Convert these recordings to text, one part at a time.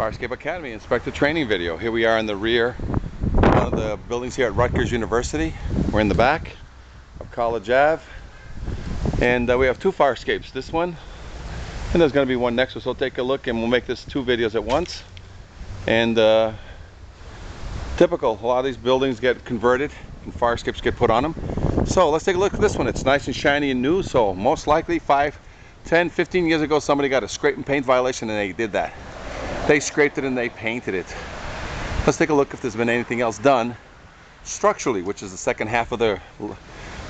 Farscape Academy Inspector Training video. Here we are in the rear of one of the buildings here at Rutgers University. We're in the back of College Ave, and we have two Farscapes. This one, and there's going to be one next to us. So take a look, and we'll make this two videos at once. And typical, a lot of these buildings get converted and Farscapes get put on them. So let's take a look at this one. It's nice and shiny and new. So most likely 5, 10, 15 years ago, somebody got a scrape and paint violation, and they did that. They scraped it and they painted it. Let's take a look if there's been anything else done structurally, which is the second half of the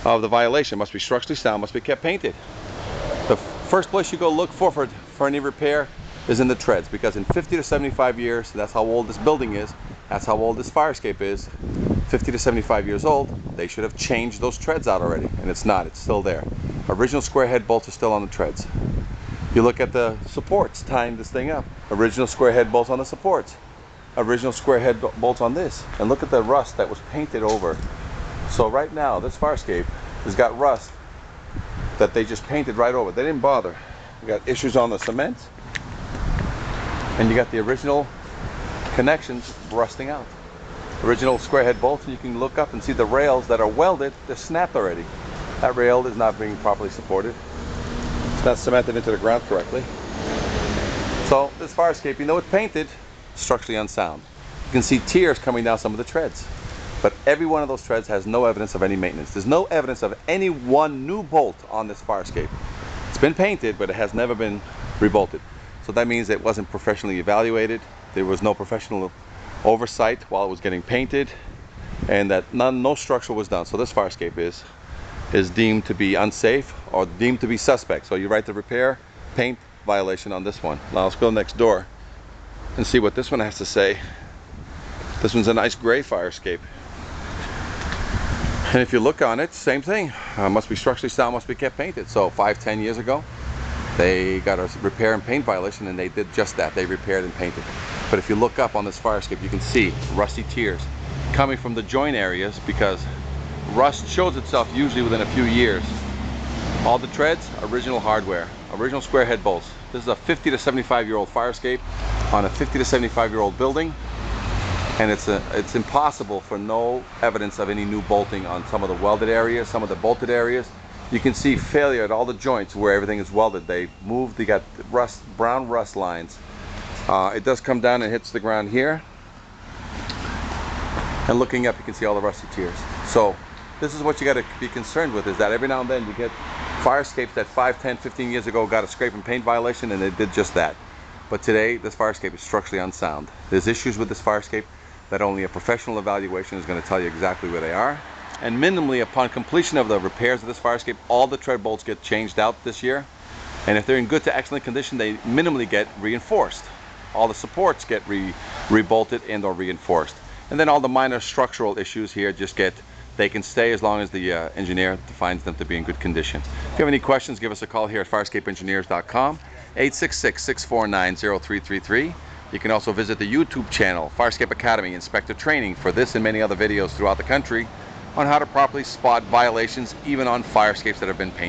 violation. Must be structurally sound, must be kept painted. The first place you go look for any repair is in the treads, because in 50 to 75 years, that's how old this building is, that's how old this Farscape is, 50 to 75 years old, they should have changed those treads out already, and it's not, it's still there. Original square head bolts are still on the treads. You look at the supports tying this thing up. Original square head bolts on the supports. Original square head bolts on this. And look at the rust that was painted over. So right now, this Farscape has got rust that they just painted right over. They didn't bother. You got issues on the cement, and you got the original connections rusting out. Original square head bolts, and you can look up and see the rails that are welded, they're snapped already. That rail is not being properly supported. It's not cemented into the ground correctly. So this Farscape, you know it's painted, structurally unsound. You can see tears coming down some of the treads. But every one of those treads has no evidence of any maintenance. There's no evidence of any one new bolt on this Farscape. It's been painted, but it has never been rebolted. So that means it wasn't professionally evaluated. There was no professional oversight while it was getting painted, and that no structure was done. So this Farscape is deemed to be unsafe or deemed to be suspect. So you write the repair paint violation on this one. Now let's go next door and see what this one has to say. This one's a nice gray Farscape, and if you look on it, same thing. Must be structurally sound, must be kept painted. So 5, 10 years ago they got a repair and paint violation, and they did just that. They repaired and painted. But if you look up on this Farscape, you can see rusty tears coming from the joint areas, because rust shows itself usually within a few years. All the treads, original hardware, original square head bolts. This is a 50 to 75 year old Farscape on a 50 to 75 year old building, and it's impossible for no evidence of any new bolting on some of the welded areas, some of the bolted areas. You can see failure at all the joints where everything is welded. They moved, they got rust, brown rust lines. It does come down and hits the ground here, and looking up you can see all the rusty tears. So this is what you got to be concerned with, is that every now and then you get Farscapes that 5, 10, 15 years ago got a scrape and paint violation, and they did just that. But today this Farscape is structurally unsound. There's issues with this Farscape that only a professional evaluation is going to tell you exactly where they are. And minimally, upon completion of the repairs of this Farscape, all the tread bolts get changed out this year. And if they're in good to excellent condition, they minimally get reinforced. All the supports get rebolted and or reinforced. And then all the minor structural issues here just they can stay as long as the engineer finds them to be in good condition. If you have any questions, give us a call here at farscapeengineers.com, 866-649-0333. You can also visit the YouTube channel, Farscape Academy Inspector Training, for this and many other videos throughout the country on how to properly spot violations, even on Farscapes that have been painted.